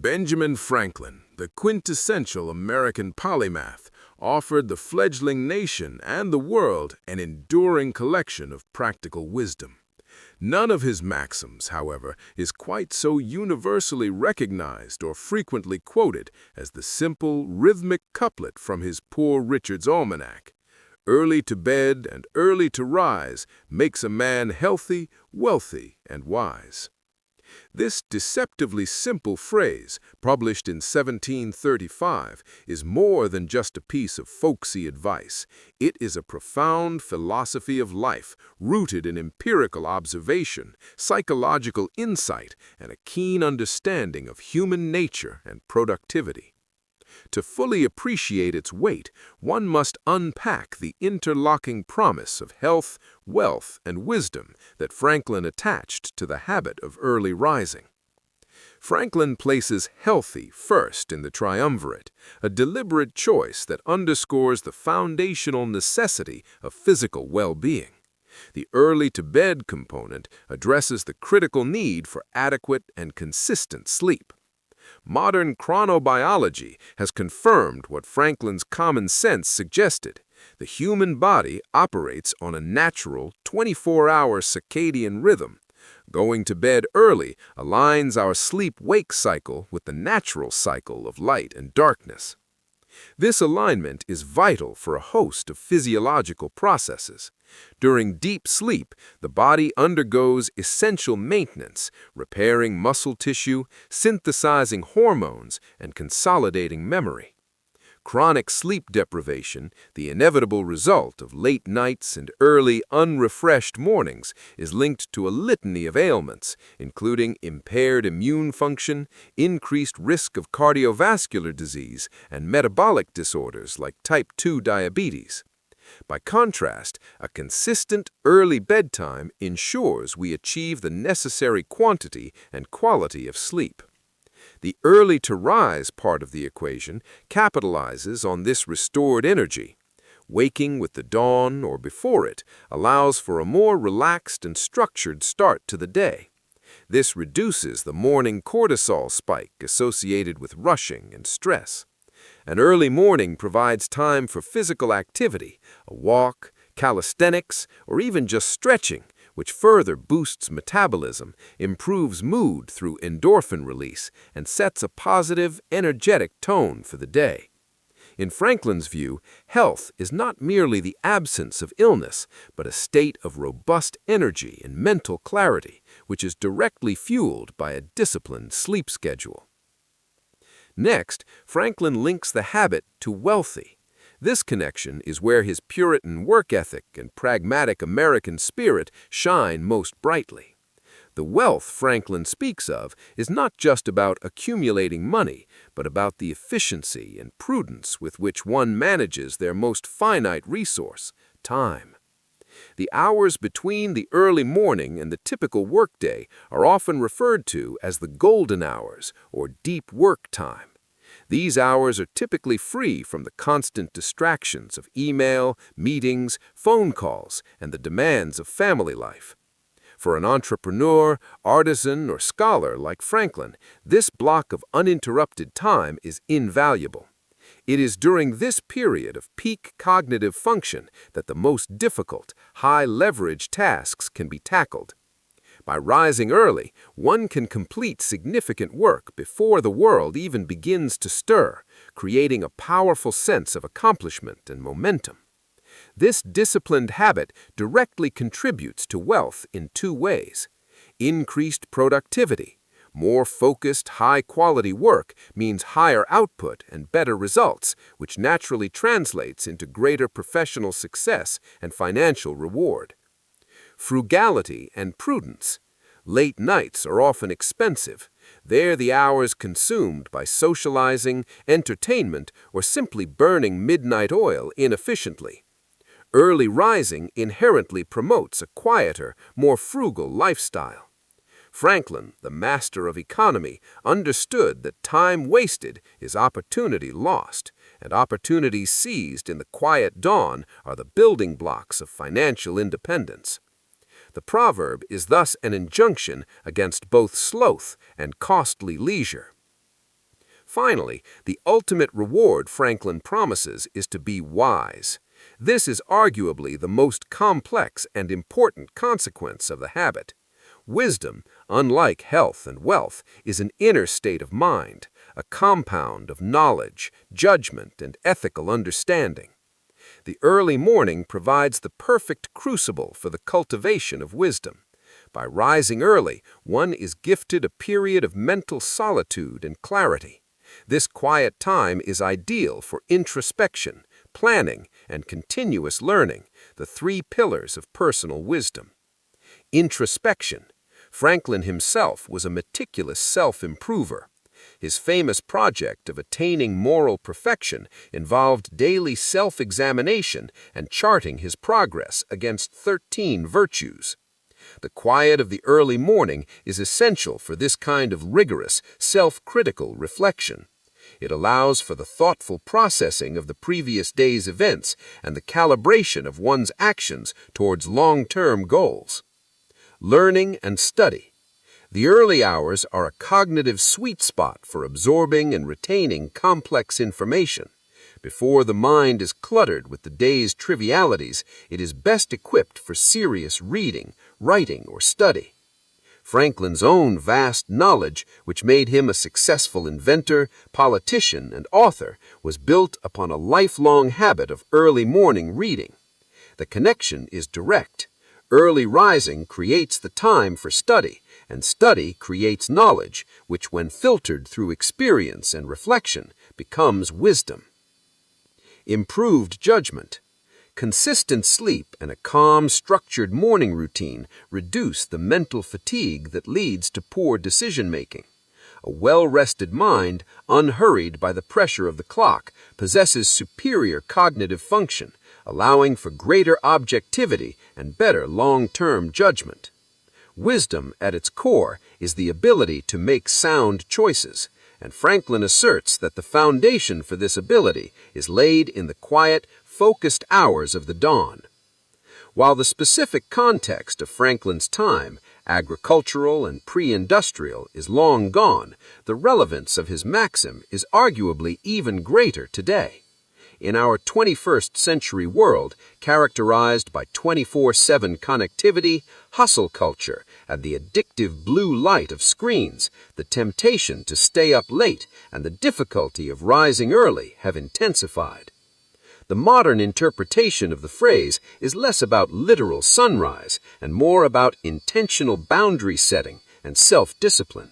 Benjamin Franklin, the quintessential American polymath, offered the fledgling nation and the world an enduring collection of practical wisdom. None of his maxims, however, is quite so universally recognized or frequently quoted as the simple, rhythmic couplet from his Poor Richard's Almanac. Early to bed and early to rise makes a man healthy, wealthy, and wise. This deceptively simple phrase, published in 1735, is more than just a piece of folksy advice. It is a profound philosophy of life, rooted in empirical observation, psychological insight, and a keen understanding of human nature and productivity. To fully appreciate its weight, one must unpack the interlocking promise of health, wealth, and wisdom that Franklin attached to the habit of early rising. Franklin places healthy first in the triumvirate, a deliberate choice that underscores the foundational necessity of physical well-being. The early-to-bed component addresses the critical need for adequate and consistent sleep. Modern chronobiology has confirmed what Franklin's common sense suggested. The human body operates on a natural 24-hour circadian rhythm. Going to bed early aligns our sleep-wake cycle with the natural cycle of light and darkness. This alignment is vital for a host of physiological processes. During deep sleep, the body undergoes essential maintenance, repairing muscle tissue, synthesizing hormones, and consolidating memory. Chronic sleep deprivation, the inevitable result of late nights and early, unrefreshed mornings, is linked to a litany of ailments, including impaired immune function, increased risk of cardiovascular disease, and metabolic disorders like type 2 diabetes. By contrast, a consistent early bedtime ensures we achieve the necessary quantity and quality of sleep. The early-to-rise part of the equation capitalizes on this restored energy. Waking with the dawn or before it allows for a more relaxed and structured start to the day. This reduces the morning cortisol spike associated with rushing and stress. An early morning provides time for physical activity, a walk, calisthenics, or even just stretching, which further boosts metabolism, improves mood through endorphin release, and sets a positive, energetic tone for the day. In Franklin's view, health is not merely the absence of illness, but a state of robust energy and mental clarity, which is directly fueled by a disciplined sleep schedule. Next, Franklin links the habit to wealthy. This connection is where his Puritan work ethic and pragmatic American spirit shine most brightly. The wealth Franklin speaks of is not just about accumulating money, but about the efficiency and prudence with which one manages their most finite resource, time. The hours between the early morning and the typical workday are often referred to as the golden hours or deep work time. These hours are typically free from the constant distractions of email, meetings, phone calls, and the demands of family life. For an entrepreneur, artisan, or scholar like Franklin, this block of uninterrupted time is invaluable. It is during this period of peak cognitive function that the most difficult, high-leverage tasks can be tackled. By rising early, one can complete significant work before the world even begins to stir, creating a powerful sense of accomplishment and momentum. This disciplined habit directly contributes to wealth in two ways. Increased productivity. More focused, high-quality work means higher output and better results, which naturally translates into greater professional success and financial reward. Frugality and prudence. Late nights are often expensive. They're the hours consumed by socializing, entertainment, or simply burning midnight oil inefficiently. Early rising inherently promotes a quieter, more frugal lifestyle. Franklin, the master of economy, understood that time wasted is opportunity lost, and opportunities seized in the quiet dawn are the building blocks of financial independence. The proverb is thus an injunction against both sloth and costly leisure. Finally, the ultimate reward Franklin promises is to be wise. This is arguably the most complex and important consequence of the habit. Wisdom, unlike health and wealth, is an inner state of mind, a compound of knowledge, judgment, and ethical understanding. The early morning provides the perfect crucible for the cultivation of wisdom. By rising early, one is gifted a period of mental solitude and clarity. This quiet time is ideal for introspection, planning, and continuous learning, the three pillars of personal wisdom. Introspection. Franklin himself was a meticulous self-improver. His famous project of attaining moral perfection involved daily self-examination and charting his progress against 13 virtues. The quiet of the early morning is essential for this kind of rigorous, self-critical reflection. It allows for the thoughtful processing of the previous day's events and the calibration of one's actions towards long-term goals. Learning and study. The early hours are a cognitive sweet spot for absorbing and retaining complex information. Before the mind is cluttered with the day's trivialities, it is best equipped for serious reading, writing, or study. Franklin's own vast knowledge, which made him a successful inventor, politician, and author, was built upon a lifelong habit of early morning reading. The connection is direct. Early rising creates the time for study, and study creates knowledge, which, when filtered through experience and reflection, becomes wisdom. Improved judgment. Consistent sleep and a calm, structured morning routine reduce the mental fatigue that leads to poor decision-making. A well-rested mind, unhurried by the pressure of the clock, possesses superior cognitive function, allowing for greater objectivity and better long-term judgment. Wisdom, at its core, is the ability to make sound choices, and Franklin asserts that the foundation for this ability is laid in the quiet, focused hours of the dawn. While the specific context of Franklin's time, agricultural and pre-industrial, is long gone, the relevance of his maxim is arguably even greater today. In our 21st century world, characterized by 24/7 connectivity, hustle culture, and the addictive blue light of screens, the temptation to stay up late and the difficulty of rising early have intensified. The modern interpretation of the phrase is less about literal sunrise and more about intentional boundary setting and self-discipline.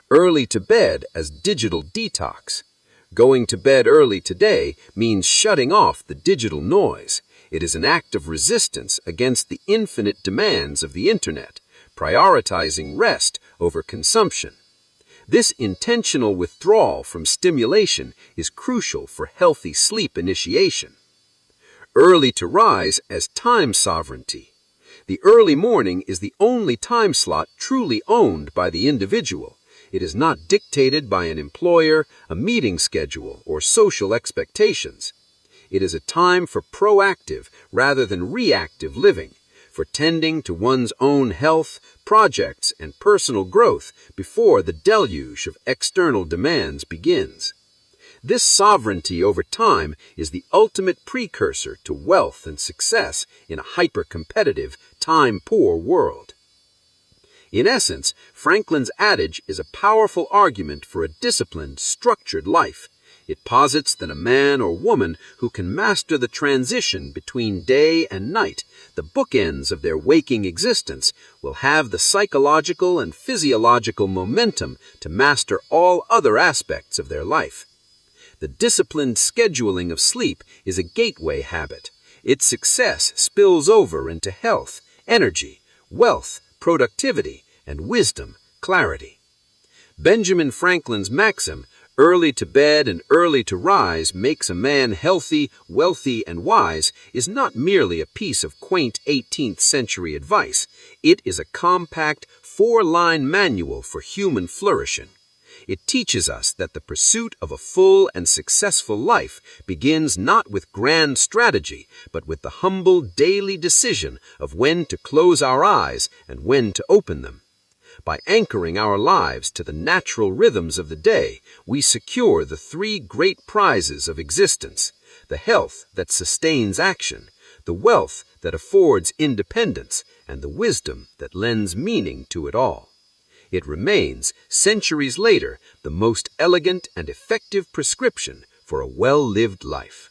Early to bed as digital detox. Going to bed early today means shutting off the digital noise. It is an act of resistance against the infinite demands of the internet, prioritizing rest over consumption. This intentional withdrawal from stimulation is crucial for healthy sleep initiation. Early to rise as time sovereignty. The early morning is the only time slot truly owned by the individual. It is not dictated by an employer, a meeting schedule, or social expectations. It is a time for proactive rather than reactive living, for tending to one's own health, projects, and personal growth before the deluge of external demands begins. This sovereignty over time is the ultimate precursor to wealth and success in a hyper-competitive, time-poor world. In essence, Franklin's adage is a powerful argument for a disciplined, structured life. It posits that a man or woman who can master the transition between day and night, the bookends of their waking existence, will have the psychological and physiological momentum to master all other aspects of their life. The disciplined scheduling of sleep is a gateway habit. Its success spills over into health, energy, wealth, productivity, and wisdom, clarity. Benjamin Franklin's maxim, "Early to bed and early to rise makes a man healthy, wealthy, and wise," is not merely a piece of quaint 18th century advice. It is a compact, four-line manual for human flourishing. It teaches us that the pursuit of a full and successful life begins not with grand strategy, but with the humble daily decision of when to close our eyes and when to open them. By anchoring our lives to the natural rhythms of the day, we secure the three great prizes of existence: the health that sustains action, the wealth that affords independence, and the wisdom that lends meaning to it all. It remains, centuries later, the most elegant and effective prescription for a well-lived life.